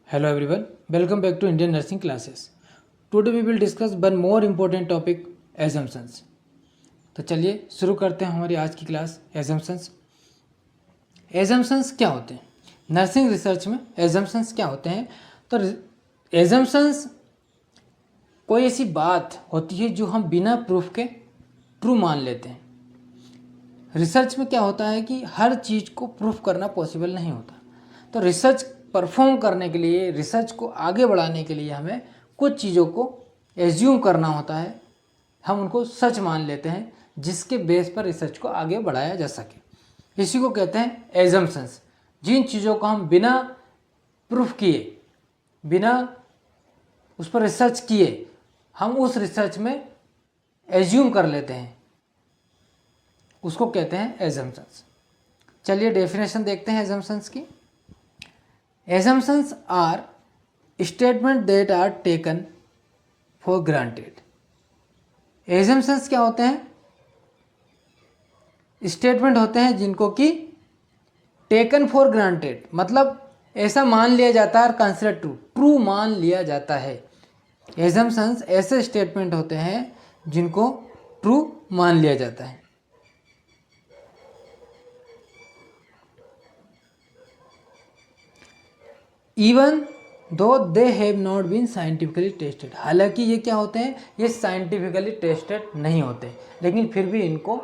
Hello everyone, welcome back to Indian Nursing Classes. Today we will discuss one more important topic, assumptions. तो चलिए शुरू करते हैं हमारी आज की क्लास assumptions. Assumptions क्या होते हैं? नर्सिंग रिसर्च में assumptions क्या होते हैं? तो assumptions कोई ऐसी बात होती है जो हम बिना प्रूफ के ट्रू मान लेते हैं. रिसर्च में क्या होता है कि हर चीज़ को प्रूफ करना पॉसिबल नहीं होता. तो रिसर्च परफॉर्म करने के लिए, रिसर्च को आगे बढ़ाने के लिए हमें कुछ चीज़ों को एज्यूम करना होता है. हम उनको सच मान लेते हैं जिसके बेस पर रिसर्च को आगे बढ़ाया जा सके. इसी को कहते हैं एजम्पशंस. जिन चीज़ों को हम बिना प्रूफ किए, बिना उस पर रिसर्च किए, हम उस रिसर्च में एज्यूम कर लेते हैं, उसको कहते हैं एजम्पशंस. चलिए डेफिनेशन देखते हैं एजम्पशंस की. Assumptions are statements that are taken for granted. Assumptions क्या होते हैं? स्टेटमेंट होते हैं जिनको कि टेकन फॉर ग्रांटेड, मतलब ऐसा मान लिया जाता है, कंसिडर ट्रू मान लिया जाता है. Assumptions ऐसे स्टेटमेंट होते हैं जिनको ट्रू मान लिया जाता है. Even though they have not been scientifically tested. हालांकि ये क्या होते हैं, ये साइंटिफिकली टेस्टेड नहीं होते, लेकिन फिर भी इनको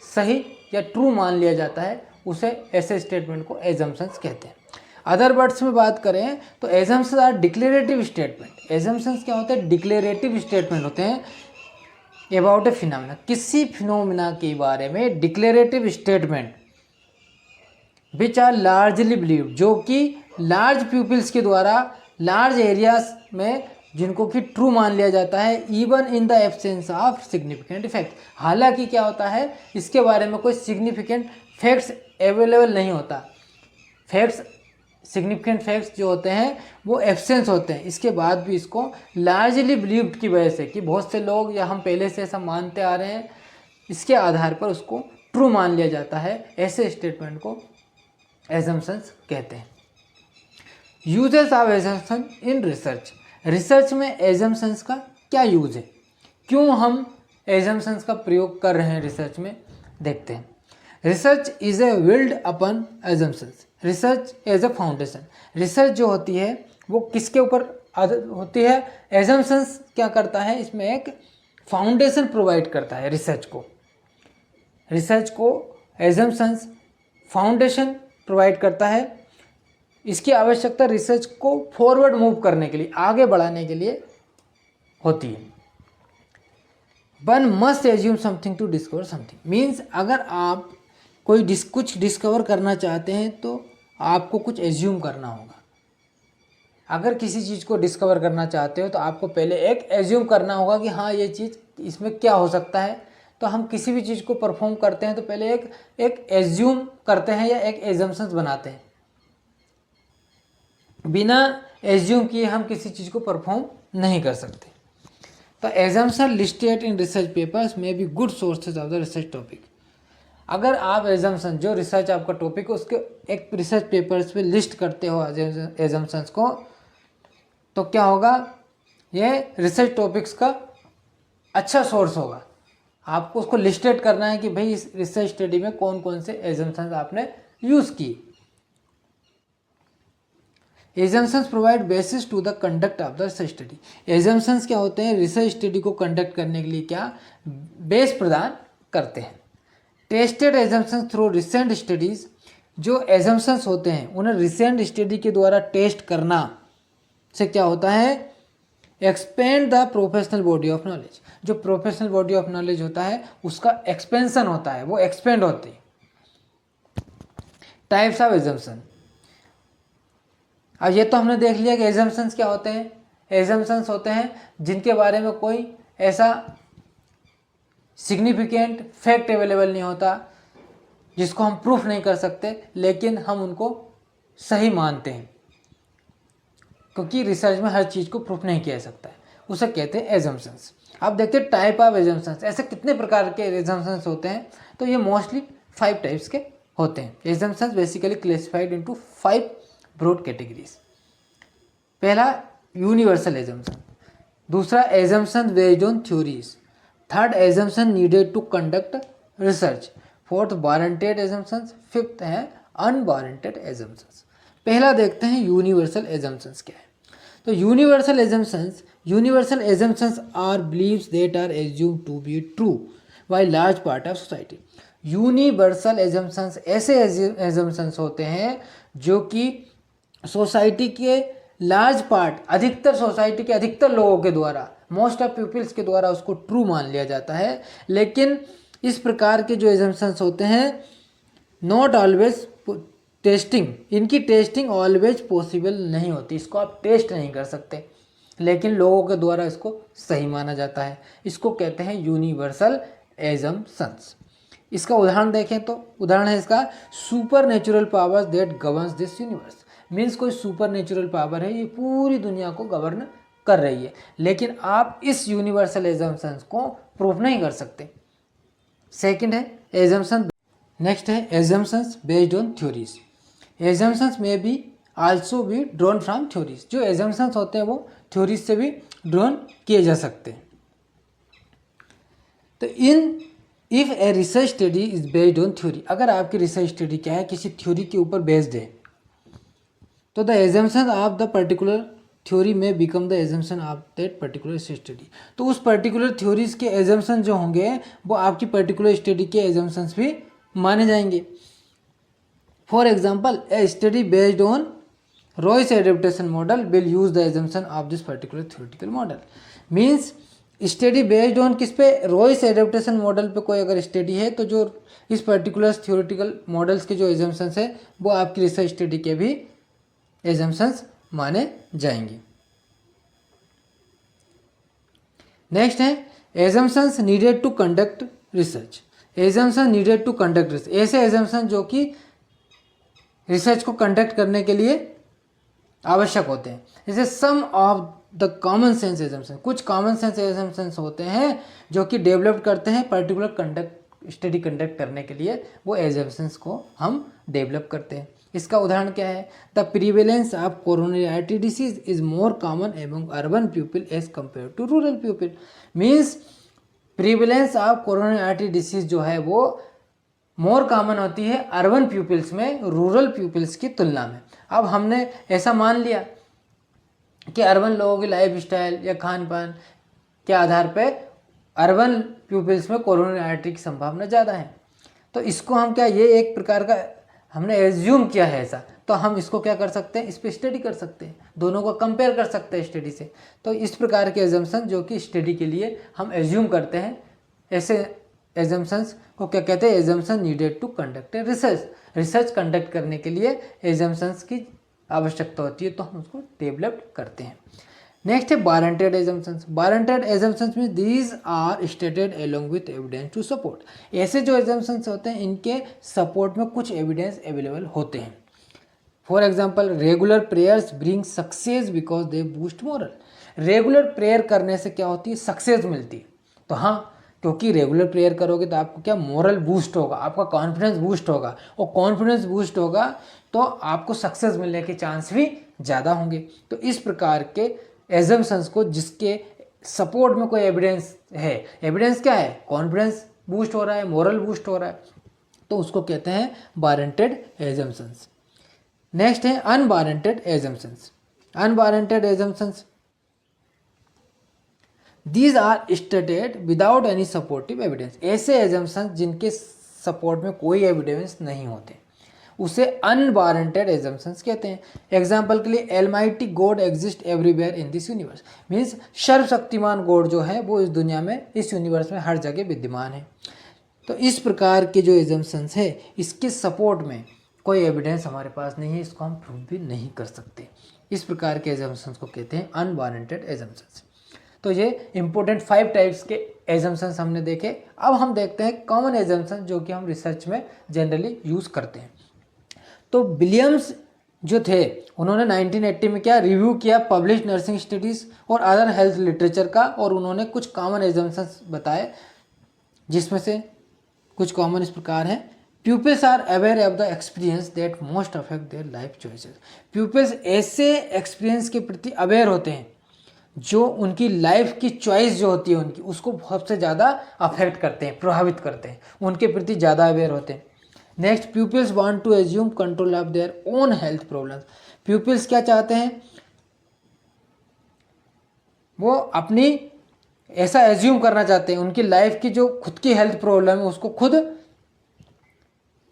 सही या ट्रू मान लिया जाता है. उसे ऐसे स्टेटमेंट को एजम्पशंस कहते हैं. अदर वर्ड्स में बात करें तो assumptions are declarative statement. Assumptions क्या होते हैं? डिक्लेरेटिव स्टेटमेंट होते हैं अबाउट ए फिनोमिना. किसी फिनोमिना के बारे में declarative statement which are largely believed, जो कि लार्ज पीपल्स के द्वारा लार्ज एरियाज में जिनको कि ट्रू मान लिया जाता है, even in the absence of significant effect. हालांकि क्या होता है, इसके बारे में कोई सिग्निफिकेंट फैक्ट्स अवेलेबल नहीं होता. फैक्ट्स, सिग्निफिकेंट फैक्ट्स जो होते हैं वो एब्सेंस होते हैं. इसके बाद भी इसको लार्जली बिलीव्ड की वजह से, कि बहुत से लोग या हम पहले से ऐसा मानते आ रहे हैं, इसके आधार पर उसको ट्रू मान लिया जाता है. ऐसे स्टेटमेंट को एजम्पशंस कहते हैं. Uses of assumption in research. Research में एजम्पशंस का क्या यूज है, क्यों हम एजम्पशंस का प्रयोग कर रहे हैं रिसर्च में, देखते हैं. Research is a build upon assumptions. Research as a foundation. Research जो होती है वो किसके ऊपर होती है? एजम्पशंस क्या करता है, इसमें एक फाउंडेशन प्रोवाइड करता है. रिसर्च को एजम्पशंस फाउंडेशन प्रोवाइड करता है. इसकी आवश्यकता रिसर्च को फॉरवर्ड मूव करने के लिए, आगे बढ़ाने के लिए होती है. One must assume something to discover something. Means अगर आप कुछ डिस्कवर करना चाहते हैं तो आपको कुछ एज्यूम करना होगा. अगर किसी चीज़ को डिस्कवर करना चाहते हो तो आपको पहले एक एज्यूम करना होगा कि हाँ ये चीज़, इसमें क्या हो सकता है. तो हम किसी भी चीज़ को परफॉर्म करते हैं तो पहले एक एज्यूम करते हैं या एक एजम्पशंस बनाते हैं. बिना एज्यूम किए हम किसी चीज़ को परफॉर्म नहीं कर सकते. तो assumption listed in research papers में be good sources of the research topic. अगर आप एजम्पशन, जो रिसर्च आपका टॉपिक है, उसके एक रिसर्च पेपर्स पे लिस्ट करते हो एजम्पशंस को, तो क्या होगा, ये रिसर्च टॉपिक्स का अच्छा सोर्स होगा. आपको उसको लिस्टेड करना है कि भाई इस रिसर्च स्टडी में कौन कौन से एजम्पशंस आपने यूज़ किए. Assumptions provide basis to the conduct of the research study. Assumptions क्या होते हैं? रिसर्च स्टडी को कंडक्ट करने के लिए क्या बेस प्रदान करते हैं. Tested assumptions through recent studies. जो एजम्पशंस होते हैं उन्हें रिसेंट स्टडी के द्वारा टेस्ट करना से क्या होता है? Expand the professional body of knowledge. जो प्रोफेशनल बॉडी ऑफ नॉलेज होता है उसका एक्सपेंशन होता है, वो एक्सपेंड होते हैं. Types of assumption. अब ये तो हमने देख लिया कि एजम्पशंस क्या होते हैं. एजम्पशंस होते हैं जिनके बारे में कोई ऐसा सिग्निफिकेंट फैक्ट अवेलेबल नहीं होता, जिसको हम प्रूफ नहीं कर सकते, लेकिन हम उनको सही मानते हैं, क्योंकि रिसर्च में हर चीज़ को प्रूफ नहीं किया जा सकता है. उसे कहते हैं एजम्पशंस. अब देखते हैं टाइप ऑफ एजम्पशंस. ऐसे कितने प्रकार के एजम्पशंस होते हैं? तो ये मोस्टली 5 टाइप्स के होते हैं. Assumptions basically classified into 5 broad categories. पहला यूनिवर्सल एजम्पशन, दूसरा assumption based on theories, third assumption needed to conduct research, fourth warranted assumptions, fifth है अनवारंटेड एजम्पशंस। पहला देखते हैं यूनिवर्सल एजम्पशंस क्या है। तो universal assumptions are beliefs that are assumed to be true by large part of society. Universal assumptions ऐसे assumptions होते हैं जो कि सोसाइटी के लार्ज पार्ट, अधिकतर सोसाइटी के अधिकतर लोगों के द्वारा, मोस्ट ऑफ पीपल्स के द्वारा उसको ट्रू मान लिया जाता है। लेकिन इस प्रकार के जो एजम्पशंस होते हैं नॉट ऑलवेज टेस्टिंग, इनकी टेस्टिंग ऑलवेज पॉसिबल नहीं होती, इसको आप टेस्ट नहीं कर सकते, लेकिन लोगों के द्वारा इसको सही माना जाता है। इसको कहते हैं यूनिवर्सल एजम्पशंस। इसका उदाहरण देखें तो उदाहरण है इसका super natural powers that governs this universe. Means कोई सुपर नेचुरल पावर है, ये पूरी दुनिया को गवर्न कर रही है, लेकिन आप इस यूनिवर्सल एजम्पशंस को प्रूफ नहीं कर सकते। सेकंड है एजम्पशन। नेक्स्ट है assumptions based on theories. Assumptions में भी आल्सो भी ड्रॉन फ्रॉम थ्योरीज। जो एजम्पशंस होते हैं वो थ्योरीज से भी ड्रॉन किए जा सकते हैं। तो if a research study is based on theory, अगर आपकी रिसर्च स्टडी क्या है, किसी थ्योरी के ऊपर बेस्ड है, तो the assumption of the particular theory में become the assumption of that particular research study. तो उस पर्टिकुलर थ्योरीज के एजम्पशन जो होंगे वो आपकी पर्टिकुलर स्टडी के एजम्पशंस भी माने जाएंगे। For example A study based on Royce adaptation model will use the assumption of this particular theoretical model. Means study based on किस पे, रॉयस एडेप्टेशन मॉडल पे कोई अगर स्टडी है तो जो इस पर्टिकुलर थ्योरेटिकल मॉडल्स के जो एजम्पशंस है वो आपकी रिसर्च स्टडी के भी एजम्पशंस माने जाएंगे। नेक्स्ट है assumptions needed to conduct research. Assumption needed to conduct research, ऐसे एजम्पशन जो कि रिसर्च को कंडक्ट करने के लिए आवश्यक होते हैं। जैसे some of the common sense assumption, कुछ कॉमन सेंस एजम्पशंस होते हैं जो कि डेवलप करते हैं पर्टिकुलर स्टडी कंडक्ट करने के लिए, वो एजम्पशंस को हम डेवलप करते हैं। इसका उदाहरण क्या है, the prevalence of coronary artery disease is more common among urban people as compared to rural people. Means prevalence of coronary artery disease जो है वो मोर कॉमन होती है अर्बन पीपल्स में रूरल पीपल्स की तुलना में। अब हमने ऐसा मान लिया कि अर्बन लोगों की लाइफ स्टाइल या खान पान के आधार पे अर्बन पीपल्स में कोरोनरी आर्टरी की संभावना ज़्यादा है। तो इसको हम क्या, ये एक प्रकार का हमने एज्यूम किया है ऐसा, तो हम इसको क्या कर सकते हैं, इस पर स्टडी कर सकते हैं, दोनों को कंपेयर कर सकते हैं स्टडी से। तो इस प्रकार के एजम्पशन जो कि स्टडी के लिए हम एज्यूम करते हैं, ऐसे एजम्पशंस को क्या कहते हैं, assumption needed to conduct research. Research conduct करने के लिए एजम्पशंस की आवश्यकता होती है, तो हम उसको डेवलप करते हैं। नेक्स्ट है वारंटेड एजम्पशंस। वारंटेड एजम्पशंस में these are stated along with evidence to support. ऐसे जो एजम्पशंस होते हैं इनके सपोर्ट में कुछ एविडेंस अवेलेबल होते हैं। For example regular prayers bring success because they boost moral. Regular prayer करने से क्या होती है, सक्सेस मिलती है। तो हाँ, क्योंकि रेगुलर प्रेयर करोगे तो आपको क्या मोरल बूस्ट होगा, आपका कॉन्फिडेंस बूस्ट होगा, और कॉन्फिडेंस बूस्ट होगा तो आपको सक्सेस मिलने के चांस भी ज़्यादा होंगे। तो इस प्रकार के एजम्पशंस को जिसके सपोर्ट में कोई एविडेंस है, एविडेंस क्या है, कॉन्फिडेंस बूस्ट हो रहा है, मोरल बूस्ट हो रहा है, तो उसको कहते हैं वारंटेड एजम्पशंस। नेक्स्ट है unwarranted assumptions. Unwarranted assumptions these are stated without any supportive evidence. ऐसे एजम्पशंस जिनके सपोर्ट में कोई एविडेंस नहीं होते उसे अनवारंटेड एजम्पशंस कहते हैं। एग्जाम्पल के लिए almighty God exist everywhere in this universe. Means सर्वशक्तिमान गॉड जो है वो इस दुनिया में, इस यूनिवर्स में हर जगह विद्यमान है। तो इस प्रकार के जो एजम्पशंस है इसके सपोर्ट में कोई एविडेंस हमारे पास नहीं है, इसको हम प्रूव भी नहीं कर सकते। इस प्रकार के एजम्पशंस को कहते हैं अनवारंटेड एजम्पशंस। तो ये इंपॉर्टेंट 5 टाइप्स के एजम्पशंस हमने देखे। अब हम देखते हैं कॉमन एजम्पशन जो कि हम रिसर्च में जनरली यूज़ करते हैं। तो विलियम्स जो थे उन्होंने 1980 में क्या रिव्यू किया पब्लिश नर्सिंग स्टडीज़ और अदर हेल्थ लिटरेचर का, और उन्होंने कुछ कॉमन एजम्पशंस बताए, जिसमें से कुछ कॉमन इस प्रकार हैं pupils are aware of the experience that most affect their life choices. Pupils ऐसे एक्सपीरियंस के प्रति अवेयर होते हैं जो उनकी लाइफ की चॉइस जो होती है उनकी, उसको सबसे ज़्यादा अफेक्ट करते हैं, प्रभावित करते हैं, उनके प्रति ज़्यादा अवेयर होते हैं। Next, pupils want to assume control of their own health problems. Pupils क्या चाहते हैं, वो अपनी ऐसा एज्यूम करना चाहते हैं, उनकी लाइफ की जो खुद की हेल्थ प्रॉब्लम है उसको खुद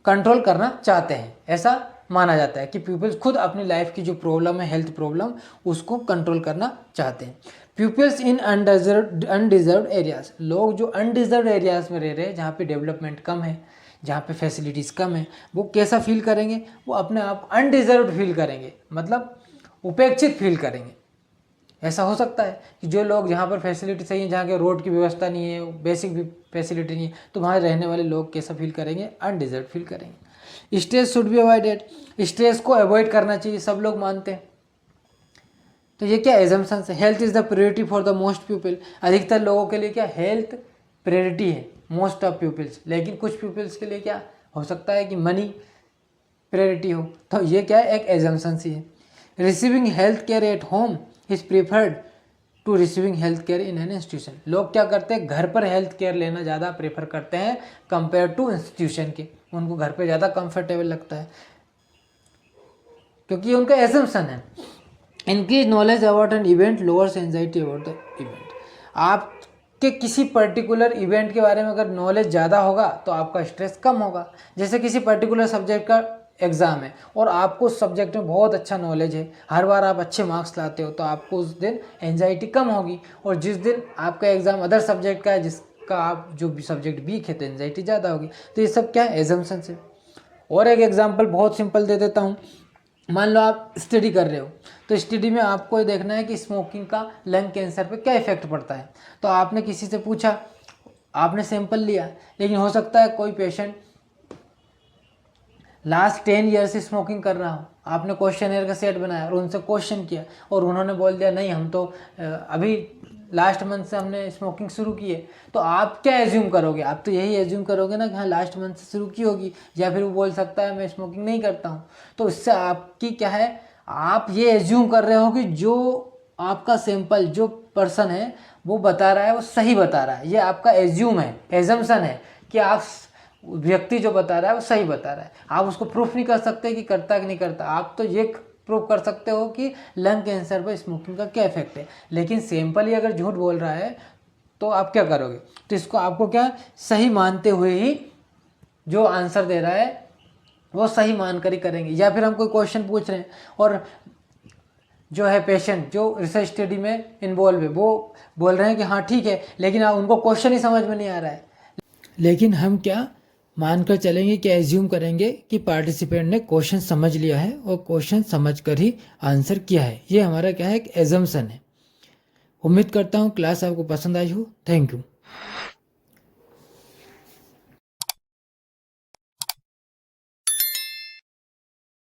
कंट्रोल करना चाहते हैं। ऐसा माना जाता है कि प्यूपिल्स खुद अपनी लाइफ की जो प्रॉब्लम है, हेल्थ प्रॉब्लम, उसको कंट्रोल करना चाहते हैं। प्यूपिल्स इन अनडिजर्व एरियाज, लोग जो अनडिजर्व एरियाज में रह रहे हैं, जहाँ पे डेवलपमेंट कम है, जहाँ पे फैसिलिटीज़ कम है, वो कैसा फील करेंगे, वो अपने आप अनडिजर्व फील करेंगे, मतलब उपेक्षित फील करेंगे। ऐसा हो सकता है कि जो लोग जहाँ पर फैसिलिटी सही है, जहाँ के रोड की व्यवस्था नहीं है, बेसिक भी फैसिलिटी नहीं है, तो वहाँ रहने वाले लोग कैसा फील करेंगे, अनडिजर्व फील करेंगे। Stress should be avoided, stress को अवॉइड करना चाहिए, सब लोग मानते हैं। तो ये क्या एजम्पशंस है। Health is the priority for the most people, अधिकतर लोगों के लिए क्या हेल्थ प्रायोरिटी है, मोस्ट ऑफ पीपल्स। लेकिन कुछ पीपल्स के लिए क्या हो सकता है कि मनी प्रायोरिटी हो। तो ये क्या है, एक एजम्पशंस ही है। Receiving health care at home is preferred to receiving health care in an institution. लोग क्या करते हैं, घर पर हेल्थ केयर लेना ज़्यादा प्रेफर करते हैं कंपेयर टू इंस्टीट्यूशन के। उनको घर पे ज़्यादा कंफर्टेबल लगता है, क्योंकि ये उनका एजम्पशन है। Increase knowledge about an event lowers anxiety about the event. आपके किसी पर्टिकुलर इवेंट के बारे में अगर नॉलेज ज़्यादा होगा तो आपका स्ट्रेस कम होगा। जैसे किसी पर्टिकुलर सब्जेक्ट का एग्ज़ाम है और आपको उस सब्जेक्ट में बहुत अच्छा नॉलेज है, हर बार आप अच्छे मार्क्स लाते हो, तो आपको उस दिन एंजाइटी कम होगी। और जिस दिन आपका एग्ज़ाम अदर सब्जेक्ट का है, जिसका आप जो भी सब्जेक्ट वीक है, तो एंजाइटी ज़्यादा होगी। तो ये सब क्या है, एजम्पशन है। और एक एग्जाम्पल बहुत सिंपल दे देता हूँ। मान लो आप स्टडी कर रहे हो, तो स्टडी में आपको ये देखना है कि स्मोकिंग का लंग कैंसर पे क्या इफेक्ट पड़ता है। तो आपने किसी से पूछा, आपने सैंपल लिया, लेकिन हो सकता है कोई पेशेंट लास्ट 10 ईयर से स्मोकिंग कर रहा हो। आपने क्वेश्चनर का सेट बनाया और उनसे क्वेश्चन किया और उन्होंने बोल दिया नहीं, हम तो अभी लास्ट मंथ से हमने स्मोकिंग शुरू की है। तो आप क्या एज्यूम करोगे, आप तो यही एज्यूम करोगे ना कि हाँ लास्ट मंथ से शुरू की होगी, या फिर वो बोल सकता है मैं स्मोकिंग नहीं करता हूँ। तो इससे आपकी क्या है, आप ये एज्यूम कर रहे हो कि जो आपका सैंपल, जो पर्सन है वो बता रहा है वो सही बता रहा है। ये आपका एज्यूम है, एजम्पशन है कि आप व्यक्ति जो बता रहा है वो सही बता रहा है। आप उसको प्रूफ नहीं कर सकते कि करता कि नहीं करता। आप तो ये प्रूफ कर सकते हो कि लंग कैंसर पर स्मोकिंग का क्या इफेक्ट है। लेकिन सैंपल ही अगर झूठ बोल रहा है तो आप क्या करोगे। तो इसको आपको क्या सही मानते हुए ही जो आंसर दे रहा है वो सही मानकर ही करेंगे। या फिर हम कोई क्वेश्चन पूछ रहे हैं और जो है पेशेंट जो रिसर्च स्टडी में इन्वॉल्व है वो बोल रहे हैं कि हाँ ठीक है, लेकिन उनको क्वेश्चन ही समझ में नहीं आ रहा है। लेकिन हम क्या मानकर चलेंगे, क्या एज्यूम करेंगे कि पार्टिसिपेंट ने क्वेश्चन समझ लिया है और क्वेश्चन समझकर ही आंसर किया है। ये हमारा क्या है, एक एजम्पशन है। उम्मीद करता हूँ क्लास आपको पसंद आई हो। Thank you.